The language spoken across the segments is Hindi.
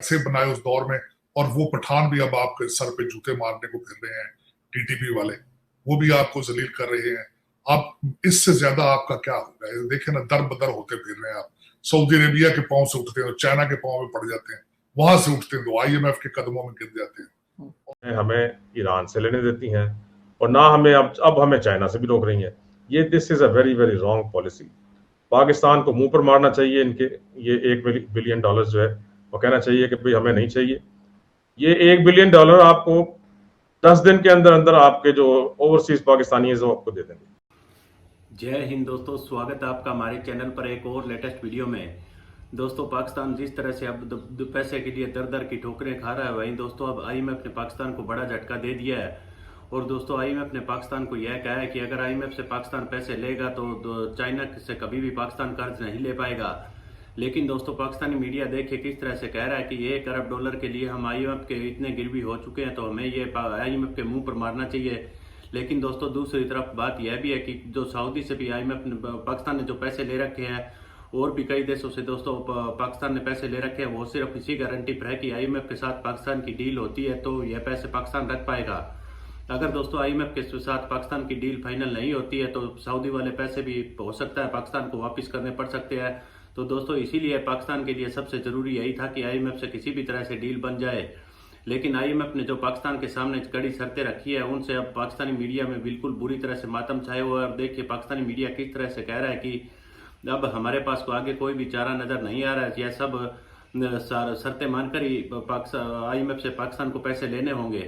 पैसे बनाए उस दौर में, और वो पठान भी अब आपके सर पे जूते मारने को फिर रहे हैं, टीटीपी वाले, वो भी आपको जलील कर रहे हैं। आप इससे ज्यादा आपका क्या होगा? देखे ना, दर बदर होते फिर रहे हैं आप। सऊदी अरेबिया के पांव से उठते हैं, चाइना के पांव में पड़ जाते हैं, वहां से उठते हैं तो IMF के कदमों में गिर जाते हैं। हमें ईरान से लेने देती हैं और ना हमें अब हमें चाइना से भी रोक रही हैं। ये this is a very very wrong policy. Pakistan को मुंह पर मारना चाहिए इनके, ये $1 बिलियन जो है वो कहना चाहिए कि भाई हमें नहीं चाहिए। ये $1 बिलियन आपको 10 दिन के अंदर अंदर आपके जो ओवरसीज पाकिस्तानी है वो आपको दे देंगे। जय हिंद दोस्तों, स्वागत है आपका हमारे चैनल पर एक और लेटेस्ट वीडियो में। दोस्तों, पाकिस्तान जिस तरह से अब पैसे के लिए दर दर की ठोकरें खा रहा है, वहीं दोस्तों अब IMF ने पाकिस्तान को बड़ा झटका दे दिया है। और दोस्तों IMF ने पाकिस्तान को यह कहा है कि अगर IMF से पाकिस्तान पैसे लेगा तो चाइना से कभी भी पाकिस्तान कर्ज नहीं ले पाएगा। लेकिन दोस्तों पाकिस्तानी मीडिया देखिए किस तरह से कह रहा है कि $1 अरब के लिए हम IMF के इतने गिरवी हो चुके हैं, तो हमें ये IMF के मुंह पर मारना चाहिए। लेकिन दोस्तों दूसरी तरफ बात यह भी है कि जो सऊदी से भी IMF ने, पाकिस्तान ने जो पैसे ले रखे हैं, और भी कई देशों से दोस्तों पाकिस्तान ने पैसे ले रखे हैं, वो सिर्फ इसी गारंटी पर है कि IMF के साथ पाकिस्तान की डील होती है तो यह पैसे पाकिस्तान रख पाएगा। अगर दोस्तों IMF के साथ पाकिस्तान की डील फाइनल नहीं होती है तो सऊदी वाले पैसे भी हो सकता है पाकिस्तान को वापस करने पड़ सकते हैं। तो दोस्तों इसीलिए पाकिस्तान के लिए सबसे जरूरी यही था कि IMF से किसी भी तरह से डील बन जाए। लेकिन IMF ने जो पाकिस्तान के सामने कड़ी शर्तें रखी है, उनसे अब पाकिस्तानी मीडिया में बिल्कुल बुरी तरह से मातम छाए हुआ है। अब देखिए पाकिस्तानी मीडिया किस तरह से कह रहा है कि अब हमारे पास को आगे कोई भी चारा नजर नहीं आ रहा है, यह सब शर्तें मानकर ही IMF से पाकिस्तान को पैसे लेने होंगे।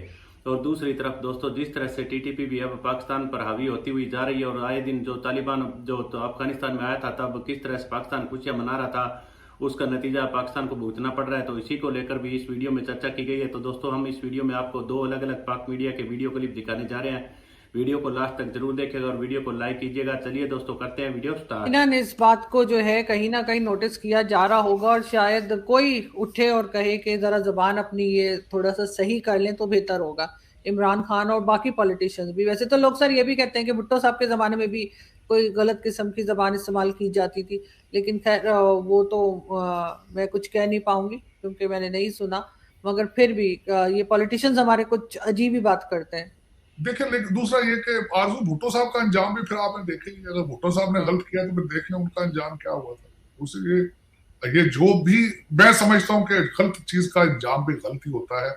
और दूसरी तरफ दोस्तों जिस तरह से TTP भी अब पाकिस्तान पर हावी होती हुई जा रही है, और आए दिन जो तालिबान जो तो अफगानिस्तान में आया था तब किस तरह से पाकिस्तान खुशियां मना रहा था, उसका नतीजा पाकिस्तान को भुगतना पड़ रहा है। तो इसी को लेकर भी इस वीडियो में चर्चा की गई है। तो दोस्तों हम इस वीडियो में आपको 2 अलग अलग पाक मीडिया के वीडियो क्लिप दिखाने जा रहे हैं। वीडियो को लास्ट तक जरूर देखिएगा और वीडियो को लाइक कीजिएगा। चलिए दोस्तों करते हैं वीडियो स्टार्ट। इस बात को जो है कहीं ना कहीं नोटिस किया जा रहा होगा, और शायद कोई उठे और कहे कि जरा जुबान अपनी ये थोड़ा सा सही कर लें तो बेहतर होगा। इमरान खान और बाकी पॉलिटिशियंस भी, वैसे तो लोग सर ये भी कहते हैं कि भुट्टो साहब के जमाने में भी कोई गलत किस्म की जबान इस्तेमाल की जाती थी, लेकिन खैर वो तो मैं कुछ कह नहीं पाऊंगी क्योंकि मैंने नहीं सुना। मगर फिर भी ये पॉलिटिशियंस हमारे कुछ अजीब ही बात करते हैं। देखिए, लेकिन दूसरा ये कि आरजू भुट्टो साहब का अंजाम भी फिर आपने देखे ही, अगर भुट्टो साहब ने गलत किया तो फिर देख लें उनका अंजाम क्या हुआ था। उसे ये जो भी मैं समझता हूँ कि गलत चीज का अंजाम भी गलत ही होता है।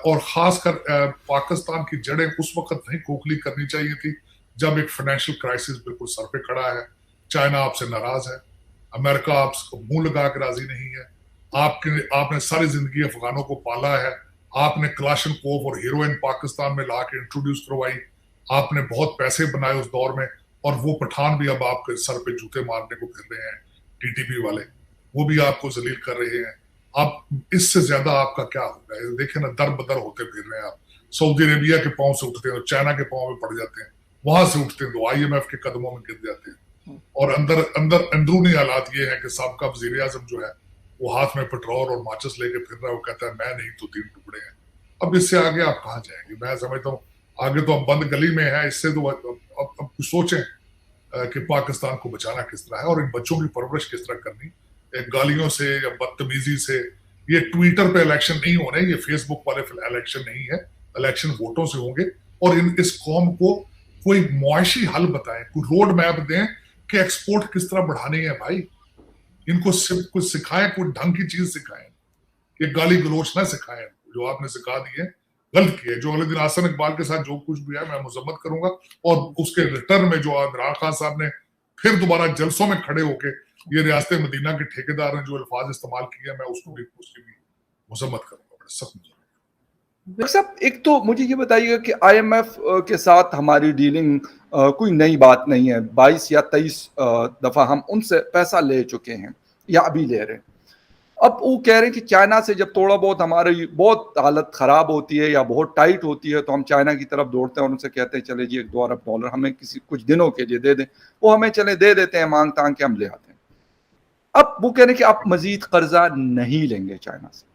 और खासकर पाकिस्तान की जड़ें उस वक्त नहीं खोखली करनी चाहिए थी जब एक फाइनेंशियल क्राइसिस बिल्कुल सर पे खड़ा है। चाइना आपसे नाराज है, अमेरिका आपको मुंह लगा के राजी नहीं है। आपने सारी जिंदगी अफगानों को पाला है, आपने क्लाशनकोव और हीरोइन पाकिस्तान में ला के इंट्रोड्यूस करवाई, आपने बहुत पैसे बनाए उस दौर में, और वो पठान भी अब आपके सर पे जूते मारने को फिर रहे हैं, TTP वाले, वो भी आपको जलील कर रहे हैं। आप इससे ज्यादा आपका क्या होगा? देखे ना, दर बदर होते फिर रहे हैं आप। सऊदी अरेबिया के पांव से उठते हैं, चाइना के पांव में पड़ जाते हैं, वहां से उठते हैं तो IMF के कदमों में गिर जाते हैं। और अंदरूनी हालात ये है कि साबका वजीर आजम जो है वो हाथ में पेट्रोल और माचिस लेके फिर रहा है, वो कहता है मैं नहीं तो 3 टुकड़े हैं। अब इससे आगे आप कहाँ जाएंगे? मैं समझता हूँ आगे तो अब बंद गली में है। इससे तो अब कुछ सोचें कि पाकिस्तान को बचाना किस तरह है और इन बच्चों की परवरिश किस तरह करनी। गालियों से या बदतमीजी से, ये ट्विटर पे इलेक्शन नहीं होने, ये फेसबुक वाले इलेक्शन नहीं है, इलेक्शन वोटों से होंगे। और इस कौम को कोई मुआशी हल बताएं, कोई रोड मैप दें कि एक्सपोर्ट किस तरह बढ़ानी है। भाई इनको सिर्फ कुछ सिखाएं, कोई ढंग की चीज सिखाएं, ये गाली गलोच ना सिखाएं। जो आपने सिखा दिए गलत किए। जो अगले दिन आसन इकबाल के साथ जो कुछ भी है मैं मजम्मत करूंगा, और उसके रिटर्न में जो इमरान खान साहब ने फिर दोबारा जलसों में खड़े होके ये रियासत मदीना के ठेकेदार ने जो अल्फाज इस्तेमाल किया, मैं उसकी भी मजम्मत करूंगा, बड़ा सख्त। सब एक तो मुझे ये बताइएगा कि IMF के साथ हमारी डीलिंग कोई नई बात नहीं है। 22 या 23 दफा हम उनसे पैसा ले चुके हैं या अभी ले रहे हैं। अब वो कह रहे हैं कि चाइना से जब थोड़ा बहुत हमारी बहुत हालत खराब होती है या बहुत टाइट होती है तो हम चाइना की तरफ दौड़ते हैं और उनसे कहते हैं चले जी $1-2 अरब हमें किसी कुछ दिनों के लिए दे दें। वो हमें चले दे देते हैं, मांग तांग के हम ले आते हैं। अब वो कह रहे हैं कि आप मजीद कर्जा नहीं लेंगे चाइना से।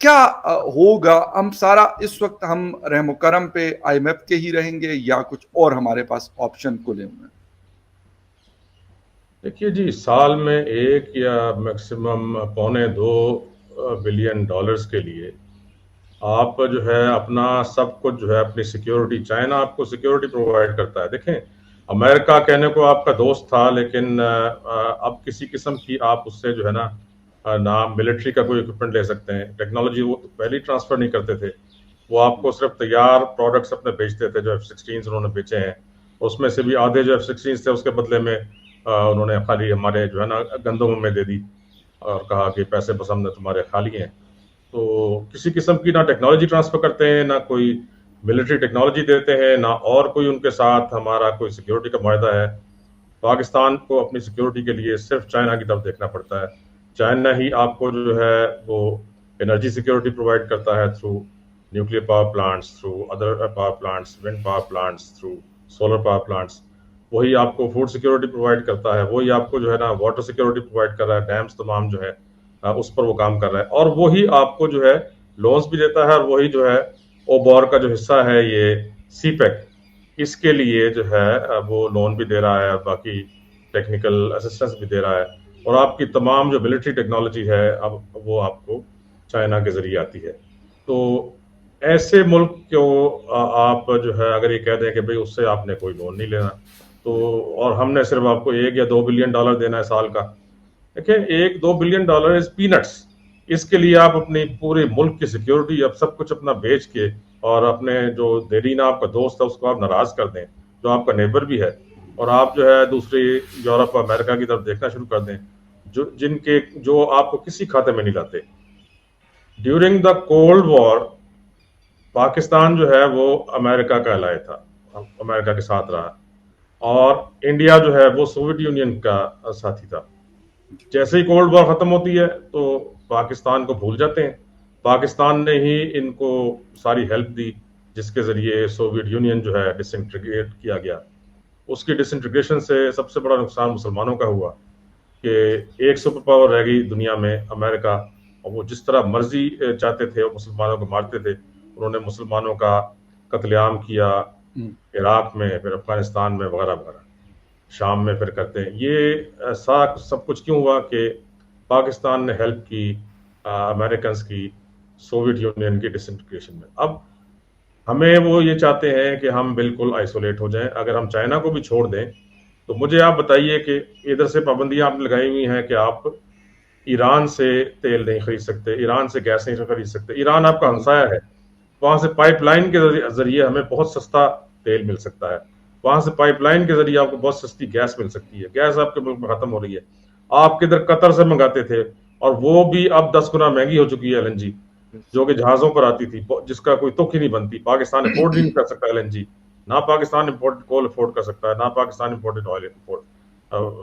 क्या होगा? हम सारा इस वक्त हम रहम करम पे IMF के ही रहेंगे या कुछ और हमारे पास ऑप्शन खुले हुए हैं? देखिए जी, साल में 1 या मैक्सिमम 1.25-2 बिलियन डॉलर्स के लिए आप जो है अपना सब कुछ जो है अपनी सिक्योरिटी, चाइना आपको सिक्योरिटी प्रोवाइड करता है। देखें, अमेरिका कहने को आपका दोस्त था, लेकिन अब किसी किस्म की आप उससे जो है ना मिलिट्री का कोई इक्विपमेंट ले सकते हैं। टेक्नोलॉजी वो तो पहले ही ट्रांसफर नहीं करते थे, वो आपको सिर्फ तैयार प्रोडक्ट्स अपने बेचते थे। जो F-16 उन्होंने बेचे हैं, उसमें से भी आधे जो F-16 थे उसके बदले में उन्होंने खाली हमारे जो है ना गंदम में दे दी और कहा कि पैसे बस हमने तुम्हारे खा लिए हैं। तो किसी किस्म की ना टेक्नोलॉजी ट्रांसफर करते हैं, ना कोई मिलिट्री टेक्नोलॉजी देते हैं, ना और कोई उनके साथ हमारा कोई सिक्योरिटी का मुआहदा है। पाकिस्तान को अपनी सिक्योरिटी के लिए सिर्फ चाइना की तरफ देखना पड़ता है। चाइना ही आपको जो है वो एनर्जी सिक्योरिटी प्रोवाइड करता है through nuclear power plants, through other power plants, wind power plants, through solar power plants. वही आपको फूड सिक्योरिटी प्रोवाइड करता है, वही आपको जो है ना वाटर सिक्योरिटी प्रोवाइड कर रहा है। डैम्स तमाम जो है उस पर वो काम कर रहा है, और वही आपको जो है लोन्स भी देता है, और वही जो है ओबॉर का जो हिस्सा है ये सीपेक, इसके लिए जो है वो लोन भी दे रहा है, बाकी टेक्निकल असिस्टेंस भी दे रहा है। और आपकी तमाम जो मिलिट्री टेक्नोलॉजी है अब वो आपको चाइना के जरिए आती है। तो ऐसे मुल्क को आप जो है अगर ये कह दें कि भाई उससे आपने कोई लोन नहीं लेना, तो और हमने सिर्फ आपको 1 या 2 बिलियन डॉलर देना है साल का। देखिए, 1-2 बिलियन डॉलर इज पीनट्स। इसके लिए आप अपनी पूरे मुल्क की सिक्योरिटी अब सब कुछ अपना बेच के और अपने जो देरीना आपका दोस्त है उसको आप नाराज कर दें, जो आपका नेबर भी है, और आप जो है दूसरी यूरोप अमेरिका की तरफ देखना शुरू कर दें, जो आपको किसी खाते में नहीं लाते। During the cold war Pakistan जो है वो अमेरिका का एलाय था, अमेरिका के साथ रहा, और इंडिया जो है वो सोवियत यूनियन का साथी था। जैसे ही कोल्ड वॉर खत्म होती है तो पाकिस्तान को भूल जाते हैं। पाकिस्तान ने ही इनको सारी हेल्प दी, जिसके जरिए सोवियत यूनियन जो है डिसइंटीग्रेट किया गया। उसकी डिसइंटीग्रेशन से सबसे बड़ा नुकसान मुसलमानों का हुआ कि एक सुपर पावर रह गई दुनिया में, अमेरिका, और वो जिस तरह मर्जी चाहते थे वो मुसलमानों को मारते थे। उन्होंने मुसलमानों का कत्लेआम किया इराक में, फिर अफगानिस्तान में, वगैरह वगैरह, शाम में फिर करते हैं। ये ऐसा सब कुछ क्यों हुआ कि पाकिस्तान ने हेल्प की अमेरिकन की सोवियत यूनियन की डिसइंटीग्रेशन में। अब हमें वो ये चाहते हैं कि हम बिल्कुल आइसोलेट हो जाएं। अगर हम चाइना को भी छोड़ दें तो मुझे आप बताइए कि इधर से पाबंदियां आपने लगाई हुई हैं कि आप ईरान से तेल नहीं खरीद सकते, ईरान से गैस नहीं खरीद सकते। ईरान आपका हमसाया है, वहां से पाइपलाइन के जरिए हमें बहुत सस्ता तेल मिल सकता है, वहां से पाइपलाइन के जरिए आपको बहुत सस्ती गैस मिल सकती है। गैस आपके मुल्क में खत्म हो रही है। आप किधर कतर से मंगाते थे, और वो भी अब 10 गुना महंगी हो चुकी है LNG, जो कि जहाजों पर आती थी, जिसका कोई तुक ही नहीं बनती। पाकिस्तान अफोर्ड नहीं कर सकता LNG, ना पाकिस्तान इम्पोर्टेड कोल अफोर्ड कर सकता है, ना पाकिस्तान इम्पोर्टेड ऑयल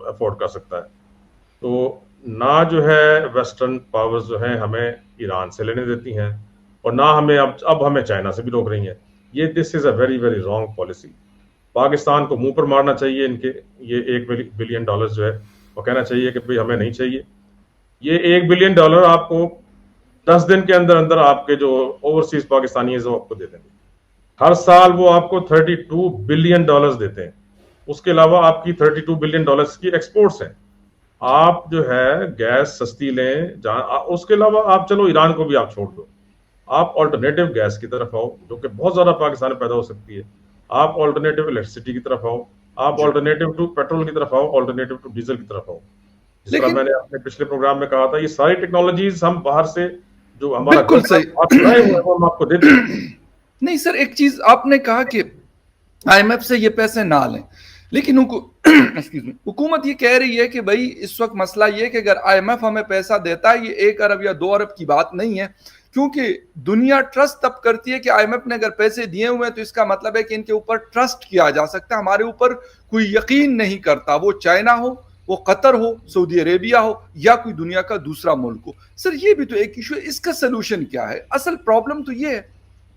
अफोर्ड कर सकता है। तो ना जो है वेस्टर्न पावर्स जो हैं हमें ईरान से लेने देती हैं, और ना हमें अब हमें चाइना से भी रोक रही हैं। ये this is a very very wrong policy. Pakistan को मुंह पर मारना चाहिए इनके, ये 1 बिलियन डॉलर जो है वो कहना चाहिए कि भाई हमें नहीं चाहिए। ये 1 बिलियन डॉलर आपको 10 दिन के अंदर अंदर आपके जो ओवरसीज पाकिस्तानी है वो आपको दे देंगे। हर साल वो आपको 32 बिलियन डॉलर्स देते हैं। उसके अलावा आपकी 32 बिलियन डॉलर्स की एक्सपोर्ट्स हैं। आप जो है गैस सस्ती लें, उसके अलावा आप चलो ईरान को भी आप छोड़ दो, आप ऑल्टरनेटिव गैस की तरफ आओ जो कि बहुत ज्यादा पाकिस्तान में पैदा हो सकती है। आप ऑल्टरनेटिव इलेक्ट्रिसिटी की तरफ आओ, आप ऑल्टरनेटिव टू पेट्रोल की तरफ आओ, ऑल्टरनेटिव टू डीजल की तरफ आओ। जिस तरह मैंने अपने पिछले प्रोग्राम में कहा था, ये सारी टेक्नोलॉजीज हम बाहर से जो हमारा बिल्कुल सही वो हम आपको देते हैं। नहीं सर, एक चीज आपने कहा कि IMF से ये पैसे ना लें, लेकिन हुकूमत ये कह रही है कि भाई इस वक्त मसला ये कि अगर IMF हमें पैसा देता है, ये 1 अरब या 2 अरब की बात नहीं है, क्योंकि दुनिया ट्रस्ट तब करती है कि IMF ने अगर पैसे दिए हुए हैं तो इसका मतलब है कि इनके ऊपर ट्रस्ट किया जा सकता है। हमारे ऊपर कोई यकीन नहीं करता, वो चाइना हो, वो कतर हो, सऊदी अरेबिया हो, या कोई दुनिया का दूसरा मुल्क हो। सर ये भी तो एक इशू है, इसका सोल्यूशन क्या है? असल प्रॉब्लम तो ये है।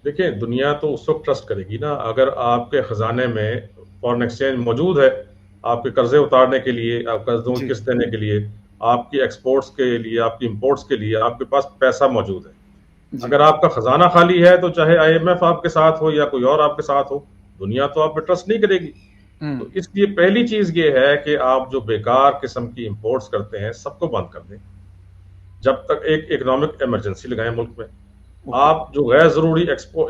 देखिए, दुनिया तो उस वक्त ट्रस्ट करेगी ना अगर आपके खजाने में फॉरेन एक्सचेंज मौजूद है, आपके कर्जे उतारने के लिए, आप कर्जों की किस्त देने के लिए, आपकी एक्सपोर्ट्स के लिए, आपकी इंपोर्ट्स के लिए आपके पास पैसा मौजूद है। अगर आपका खजाना खाली है तो चाहे IMF आपके साथ हो या कोई और आपके साथ हो, दुनिया तो आप पे ट्रस्ट नहीं करेगी। तो इसलिए पहली चीज ये है कि आप जो बेकार किस्म की इंपोर्ट्स करते हैं सबको बंद कर दें। जब तक एक इकोनॉमिक इमरजेंसी लगाएं मुल्क में, आप जो गैर जरूरी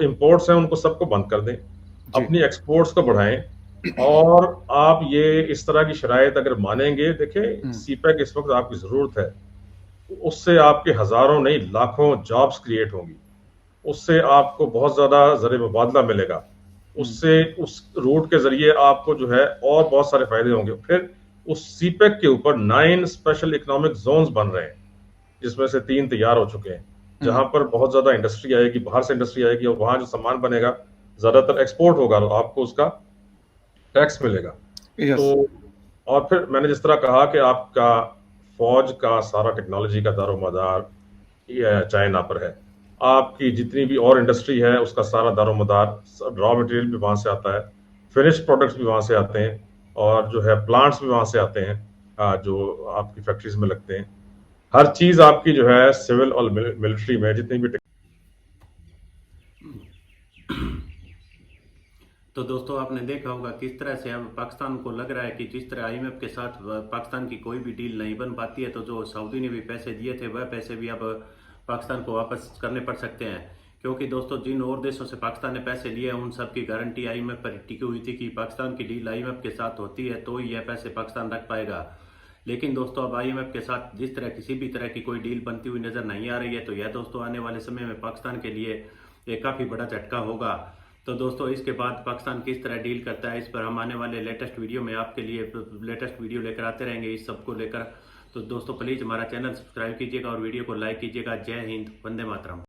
इंपोर्ट्स हैं उनको सबको बंद कर दें, अपनी एक्सपोर्ट्स को बढ़ाएं, और आप ये इस तरह की शराइत अगर मानेंगे, देखें सीपैक इस वक्त आपकी जरूरत है, उससे आपके हजारों नहीं लाखों जॉब्स क्रिएट होंगी, उससे आपको बहुत ज्यादा ज़र मुबादला मिलेगा, उससे उस रूट के जरिए आपको जो है और बहुत सारे फायदे होंगे। फिर उस सीपैक के ऊपर 9 स्पेशल इकोनॉमिक जोन्स बन रहे हैं, जिसमें से 3 तैयार हो चुके हैं, जहां पर बहुत ज्यादा इंडस्ट्री आएगी, बाहर से इंडस्ट्री आएगी, और वहां जो सामान बनेगा ज्यादातर एक्सपोर्ट होगा, तो आपको उसका टैक्स मिलेगा। तो और फिर मैंने जिस तरह कहा कि आपका फौज का सारा टेक्नोलॉजी का दारोमदार चाइना पर है, आपकी जितनी भी और इंडस्ट्री है उसका सारा दारोमदार, रॉ मटेरियल भी वहां से आता है, फिनिश प्रोडक्ट्स भी वहां से आते हैं, और जो है प्लांट्स भी वहां से आते हैं, जो आपकी फैक्ट्रीज में लगते हैं। हर चीज आपकी जो है सिविल और मिलिट्री में जितनी भी तो दोस्तों आपने देखा होगा किस तरह से अब पाकिस्तान को लग रहा है कि जिस तरह आईएमएफ के साथ पाकिस्तान की कोई भी डील नहीं बन पाती है, तो जो सऊदी ने भी पैसे दिए थे वह पैसे भी अब पाकिस्तान को वापस करने पड़ सकते हैं, क्योंकि दोस्तों जिन और देशों से पाकिस्तान ने पैसे लिए हैं उन सब की गारंटी आईएमएफ पर टिकी हुई थी कि पाकिस्तान की डील आईएमएफ के साथ होती है तो ही यह पैसे पाकिस्तान रख पाएगा। लेकिन दोस्तों अब आईएमएफ के साथ जिस तरह किसी भी तरह की कोई डील बनती हुई नजर नहीं आ रही है, तो यह दोस्तों आने वाले समय में पाकिस्तान के लिए एक काफ़ी बड़ा झटका होगा। तो दोस्तों इसके बाद पाकिस्तान किस तरह डील करता है, इस पर हम आने वाले लेटेस्ट वीडियो में आपके लिए लेटेस्ट वीडियो लेकर आते रहेंगे इस सब को लेकर। तो दोस्तों प्लीज़ हमारा चैनल सब्सक्राइब कीजिएगा और वीडियो को लाइक कीजिएगा। जय हिंद, वंदे मातरम।